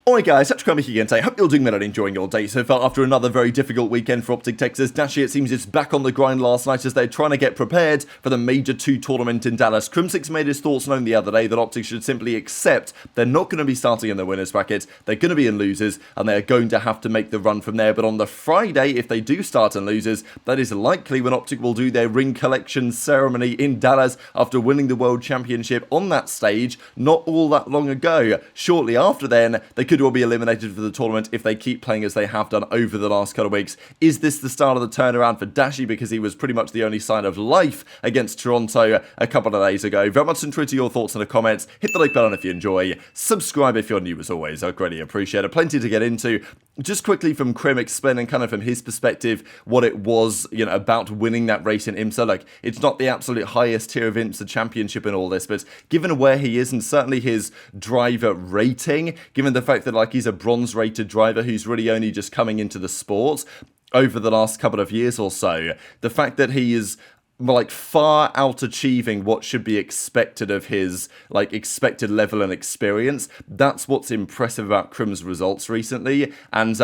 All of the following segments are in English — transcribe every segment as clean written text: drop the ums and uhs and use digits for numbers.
Alright guys, TacticalRab here again today. Hope you're doing well and enjoying your day so far after another very difficult weekend for OpTic Texas. Dashy, it seems, it's back on the grind last night as they're trying to get prepared for the Major 2 tournament in Dallas. Kremp made his thoughts known the other day that OpTic should simply accept they're not going to be starting in the winners bracket, they're going to be in losers, and they're going to have to make the run from there. But on the Friday, if they do start in losers, that is likely when OpTic will do their ring collection ceremony in Dallas after winning the World Championship on that stage not all that long ago. Shortly after then, they could all be eliminated for the tournament if they keep playing as they have done over the last couple of weeks. Is this the start of the turnaround for Dashy, because he was pretty much the only sign of life against Toronto a couple of days ago? Very much interested in your thoughts in the comments. Hit the like button if you enjoy. Subscribe if you're new as always. I'd greatly appreciate it. Plenty to get into. Just quickly from Kremp explaining kind of from his perspective what it was, about winning that race in IMSA. Like, it's not the absolute highest tier of IMSA championship and all this, but given where he is and certainly his driver rating, given the fact that like he's a bronze rated driver who's really only just coming into the sport over the last couple of years or so, the fact that he is like far out achieving what should be expected of his like expected level and experience, that's what's impressive about Kremp's results recently. And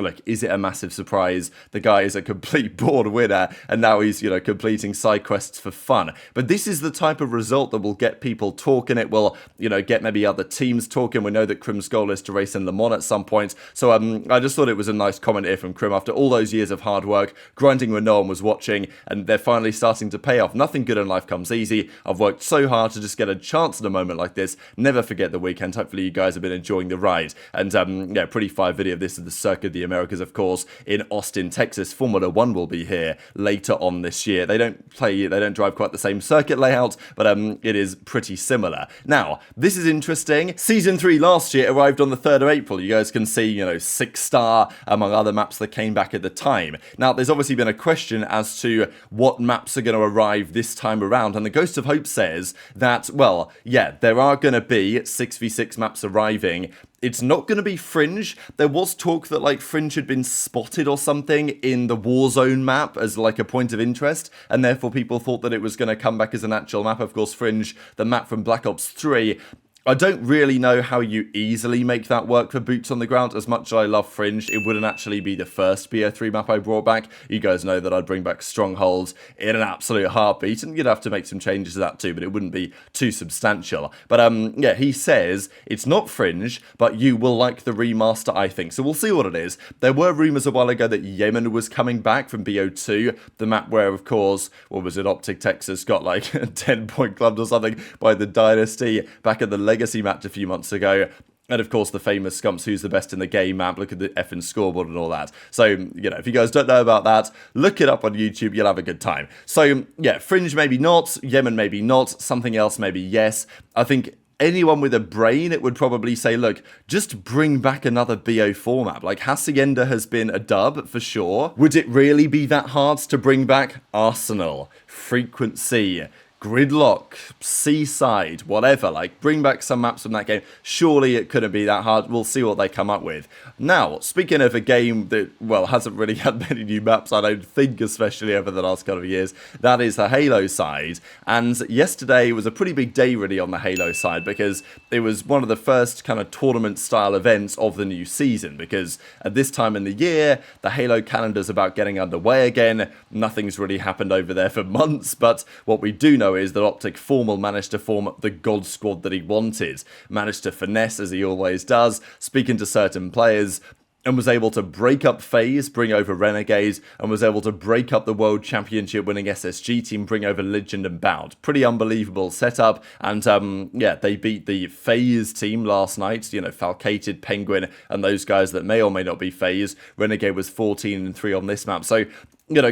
like, is it a massive surprise? The guy is a complete board winner and now he's completing side quests for fun. But this is the type of result that will get people talking. It will get maybe other teams talking. We know that Kremp's goal is to race in Le Mans at some point, so I just thought it was a nice comment here from Kremp after all those years of hard work, grinding when no one was watching, and they're finally starting to pay off. Nothing good in life comes easy. I've worked so hard to just get a chance at a moment like this. Never forget the weekend. Hopefully you guys have been enjoying the ride. And yeah, pretty fire video of this at the Circuit of the Americas, of course, in Austin, Texas. Formula 1 will be here later on this year. They don't drive quite the same circuit layout, but it is pretty similar. Now, this is interesting. Season 3 last year arrived on the 3rd of April. You guys can see, 6 star among other maps that came back at the time. Now, there's obviously been a question as to what maps are going to arrive this time around, and the Ghost of Hope says that, well, yeah, there are going to be 6v6 maps arriving. It's not going to be Fringe. There was talk that like Fringe had been spotted or something in the Warzone map as like a point of interest, and therefore people thought that it was going to come back as an actual map. Of course, Fringe, the map from Black Ops 3, I don't really know how you easily make that work for boots on the ground. As much as I love Fringe, it wouldn't actually be the first BO3 map I brought back. You guys know that I'd bring back Strongholds in an absolute heartbeat, and you'd have to make some changes to that too, but it wouldn't be too substantial. But yeah, he says it's not Fringe, but you will like the remaster, I think. So we'll see what it is. There were rumours a while ago that Yemen was coming back from BO2, the map where, of course, what was it, OpTic Texas got like a 10-point clubbed or something by the Dynasty back at the Legacy match a few months ago. And of course the famous Scumps Who's the Best in the Game map. Look at the effing scoreboard and all that. So, if you guys don't know about that, look it up on YouTube, you'll have a good time. So, yeah, Fringe maybe not, Yemen maybe not, something else maybe yes. I think anyone with a brain, it would probably say, look, just bring back another BO4 map. Like, Hacienda has been a dub, for sure. Would it really be that hard to bring back Arsenal, Frequency, Gridlock, Seaside, whatever? Like, bring back some maps from that game. Surely it couldn't be that hard. We'll see what they come up with. Now, speaking of a game that, well, hasn't really had many new maps, I don't think, especially over the last couple of years, that is the Halo side. And yesterday was a pretty big day, really, on the Halo side, because it was one of the first kind of tournament-style events of the new season, because at this time in the year, the Halo calendar's about getting underway again. Nothing's really happened over there for months, but what we do know is that OpTic Formal managed to form the God Squad that he wanted, managed to finesse as he always does, speaking to certain players, and was able to break up FaZe, bring over Renegade, and was able to break up the World Championship winning SSG team, bring over Legend and Bound. Pretty unbelievable setup, and yeah, they beat the FaZe team last night, Falcated, Penguin, and those guys that may or may not be FaZe. Renegade was 14-3 on this map, so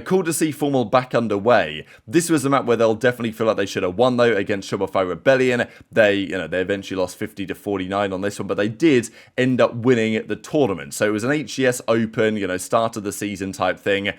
cool to see Formal back underway. This was a map where they'll definitely feel like they should have won, though, against Shopify Rebellion. They eventually lost 50-49 on this one, but they did end up winning the tournament. So it was an HCS Open, start of the season type thing,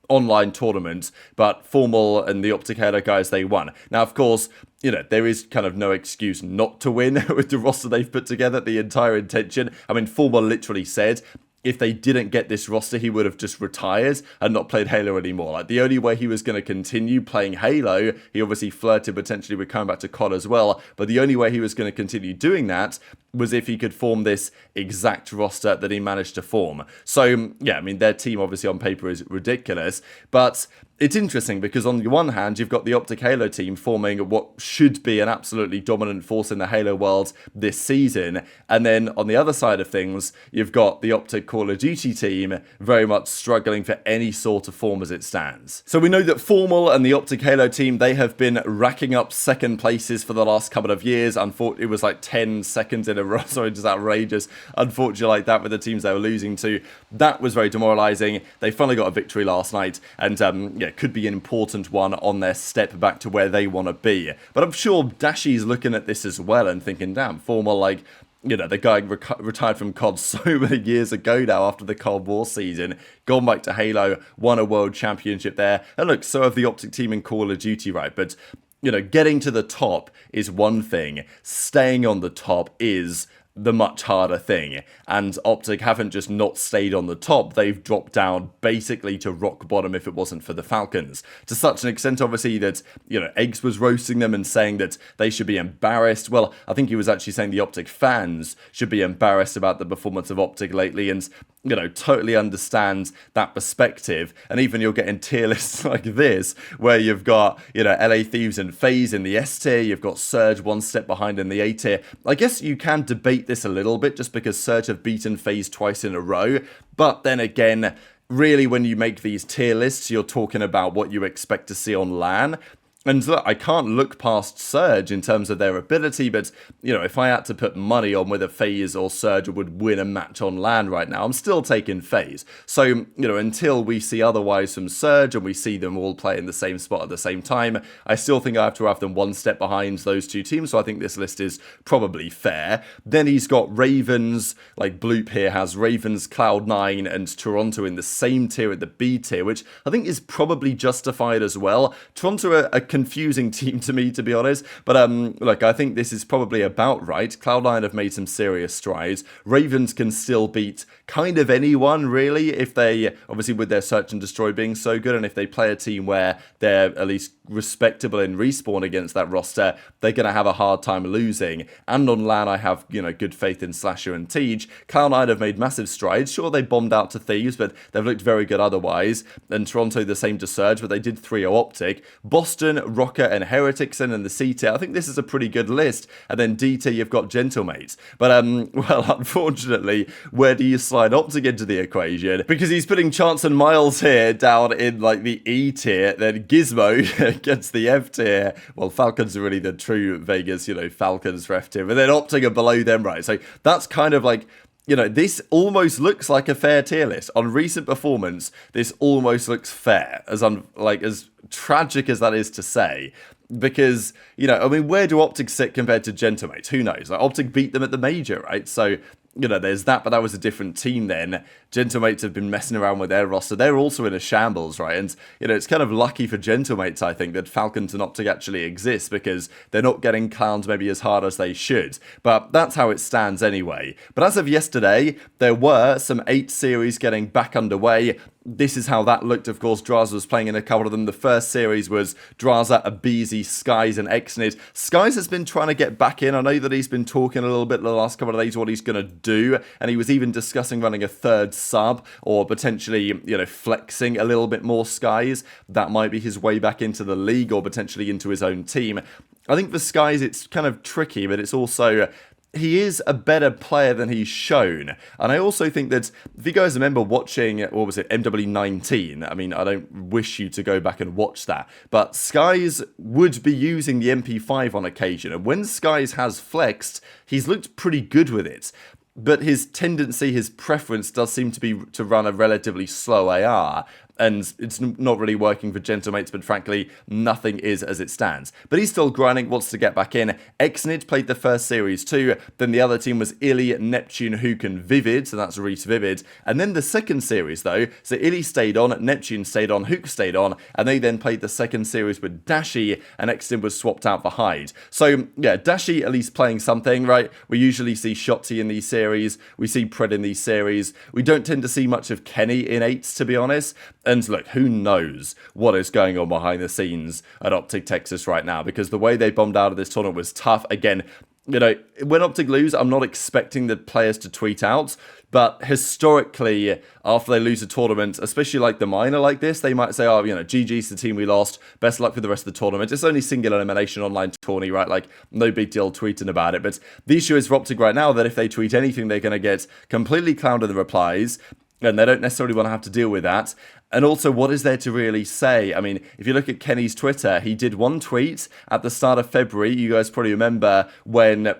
online tournament, but Formal and the OpTic Halo guys, they won. Now, of course, there is kind of no excuse not to win with the roster they've put together, the entire intention. I mean, Formal literally said if they didn't get this roster, he would have just retired and not played Halo anymore. Like, the only way he was going to continue playing Halo, he obviously flirted potentially with coming back to COD as well, but the only way he was going to continue doing that was if he could form this exact roster that he managed to form. So, yeah, I mean, their team obviously on paper is ridiculous, but it's interesting because on the one hand, you've got the OpTic Halo team forming what should be an absolutely dominant force in the Halo world this season, and then on the other side of things, you've got the OpTic Call of Duty team very much struggling for any sort of form as it stands. So we know that Formal and the OpTic Halo team, they have been racking up second places for the last couple of years. Unfortunately, it was like 10 seconds in a row, sorry, just outrageous. Unfortunately, like that with the teams they were losing to. That was very demoralizing. They finally got a victory last night, and yeah, could be an important one on their step back to where they want to be. But I'm sure Dashy's looking at this as well and thinking, damn, Formal, like, you know, the guy retired from COD so many years ago now after the Cold War season, gone back to Halo, won a world championship there. And look, so have the OpTic team in Call of Duty, right? But, you know, getting to the top is one thing. Staying on the top is the much harder thing, and OpTic haven't just not stayed on the top, they've dropped down basically to rock bottom if it wasn't for the Falcons, to such an extent obviously that, you know, Eggs was roasting them and saying that they should be embarrassed. Well, I think he was actually saying the OpTic fans should be embarrassed about the performance of OpTic lately, and, you know, totally understand that perspective. And even you're getting tier lists like this where you've got, you know, LA Thieves and FaZe in the S tier, you've got Surge one step behind in the A tier. I guess you can debate this a little bit just because Surge have beaten FaZe twice in a row, but then again, really when you make these tier lists, you're talking about what you expect to see on LAN. And look, I can't look past Surge in terms of their ability, but, you know, if I had to put money on whether FaZe or Surge would win a match on LAN right now, I'm still taking FaZe. So, you know, until we see otherwise from Surge and we see them all play in the same spot at the same time, I still think I have to have them one step behind those two teams, so I think this list is probably fair. Then he's got Ravens, like Bloop here has Ravens, Cloud9 and Toronto in the same tier at the B tier, which I think is probably justified as well. Toronto are a confusing team to me, to be honest, but look, I think this is probably about right. Cloud9 have made some serious strides. Ravens can still beat kind of anyone, really, if they, obviously with their Search and Destroy being so good, and if they play a team where they're at least respectable in respawn against that roster, they're going to have a hard time losing. And on LAN, I have, you know, good faith in Slasher and Tej. Cloud9 have made massive strides. Sure, they bombed out to Thieves, but they've looked very good otherwise. And Toronto, the same to Surge, but they did 3-0 OpTic. Boston, Rocker, and Heretics in the C tier. I think this is a pretty good list. And then D tier, you've got Gentlemates. But, well, unfortunately, where do you slide OpTic into the equation? Because he's putting Chance and Miles here down in, like, the E tier. Then Gizmo gets the F tier. Well, Falcons are really the true Vegas, you know, Falcons for F tier. But then OpTic are below them, right? So that's kind of like, you know, this almost looks like a fair tier list. On recent performance, this almost looks fair, as as tragic as that is to say. Because, you know, I mean, where do OpTic sit compared to Gentlemates? Who knows? Like, OpTic beat them at the major, right? So, you know, there's that, but that was a different team then. Gentlemates have been messing around with their roster. They're also in a shambles, right? And, you know, it's kind of lucky for Gentlemates, I think, that Falcons and OpTic actually exist, because they're not getting clowned maybe as hard as they should. But that's how it stands anyway. But as of yesterday, there were some 8 series getting back underway. This is how that looked, of course. Drazah was playing in a couple of them. The first series was Drazah, aBeZy, Skyz, and Xnid. Skyz has been trying to get back in. I know that he's been talking a little bit the last couple of days what he's going to do, and he was even discussing running a third sub, or potentially, you know, flexing a little bit more Skyz. That might be his way back into the league, or potentially into his own team. I think for Skyz, it's kind of tricky, but it's also, he is a better player than he's shown. And I also think that, if you guys remember watching, what was it, MW19, I mean, I don't wish you to go back and watch that, but Skyz would be using the MP5 on occasion, and when Skyz has flexed, he's looked pretty good with it. But his tendency, his preference does seem to be to run a relatively slow AR. And it's not really working for Gentlemates, but frankly, nothing is as it stands. But he's still grinding, wants to get back in. Xnid played the first series too. Then the other team was iLLeY, Neptune, Hook, and Vivid. So that's Reese Vivid. And then the second series though, so iLLeY stayed on, Neptune stayed on, Hook stayed on. And they then played the second series with Dashy, and Xnid was swapped out for Hyde. So yeah, Dashy at least playing something, right? We usually see Shotzzy in these series. We see Pred in these series. We don't tend to see much of Kenny in 8s, to be honest. And look, who knows what is going on behind the scenes at OpTic Texas right now, because the way they bombed out of this tournament was tough. Again, you know, when OpTic lose, I'm not expecting the players to tweet out, but historically, after they lose a tournament, especially like the minor like this, they might say, oh, you know, GG's the team we lost, best luck for the rest of the tournament. It's only single elimination online tourney, right? Like, no big deal tweeting about it. But the issue is for OpTic right now that if they tweet anything, they're going to get completely clowned in the replies, and they don't necessarily want to have to deal with that. And also, what is there to really say? I mean, if you look at Kenny's Twitter, he did one tweet at the start of February. You guys probably remember when,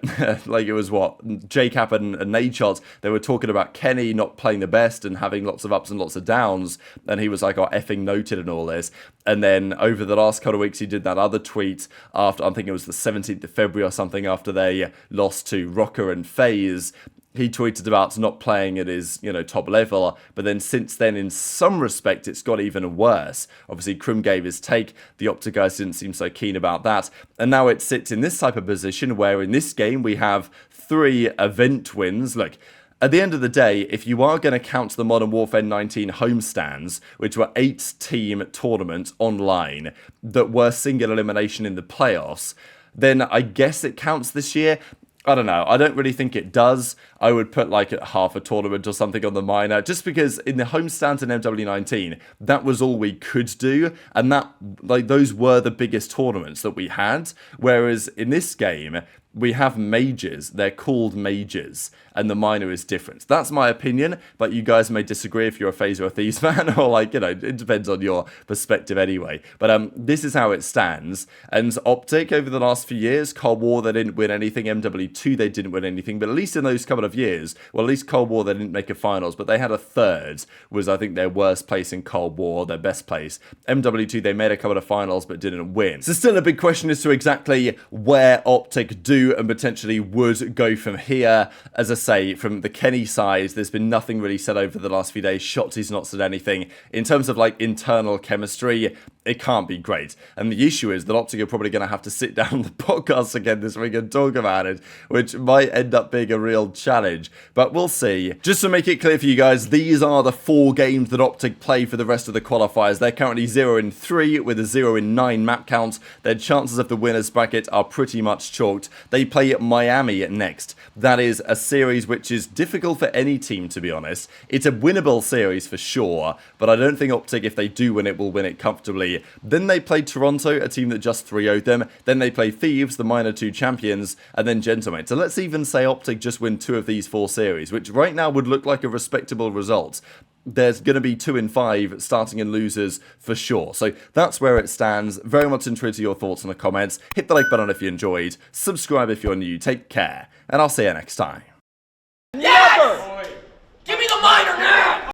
like, it was what, JCap and Nadeshot, they were talking about Kenny not playing the best and having lots of ups and lots of downs. And he was like, oh, effing noted and all this. And then over the last couple of weeks, he did that other tweet after, I think it was the 17th of February or something, after they lost to Rocker and FaZe. He tweeted about not playing at his, you know, top level, but then since then, in some respect, it's got even worse. Obviously, Kremp gave his take, the OpTic guys didn't seem so keen about that, and now it sits in this type of position where in this game we have 3 event wins. Look, at the end of the day, if you are going to count the Modern Warfare 19 homestands, which were 8-team tournaments online that were single elimination in the playoffs, then I guess it counts this year. I don't know. I don't really think it does. I would put like half a tournament or something on the minor, just because in the homestands in MW19, that was all we could do, and that, like, those were the biggest tournaments that we had. Whereas in this game, we have majors. They're called majors, and the minor is different. That's my opinion, but you guys may disagree if you're a FaZe or a Thieves fan, or, like, you know, it depends on your perspective anyway. But this is how it stands. And OpTic, over the last few years, Cold War, they didn't win anything. MW2, they didn't win anything. But at least in those couple of years, well, at least Cold War, they didn't make a finals, but they had a third, was, I think, their worst place in Cold War, their best place. MW2, they made a couple of finals, but didn't win. So still a big question as to exactly where OpTic do and potentially would go from here. As I say, from the Kenny side, there's been nothing really said over the last few days. Shotzzy's not said anything. In terms of, like, internal chemistry, it can't be great. And the issue is that OpTic are probably going to have to sit down on the podcast again this week and talk about it, which might end up being a real challenge. But we'll see. Just to make it clear for you guys, these are the 4 games that OpTic play for the rest of the qualifiers. They're currently 0-3 with a 0-9 map count. Their chances of the winners bracket are pretty much chalked. They play Miami next. That is a series which is difficult for any team, to be honest. It's a winnable series for sure, but I don't think OpTic, if they do win it, will win it comfortably. Then they play Toronto, a team that just 3-0'd them. Then they play Thieves, the minor 2 champions, and then Gentlemen. So let's even say OpTic just win 2 of these 4 series, which right now would look like a respectable result. There's going to be 2 in 5 starting and losers for sure. So that's where it stands. Very much interested in your thoughts in the comments. Hit the like button if you enjoyed. Subscribe if you're new. Take care. And I'll see you next time.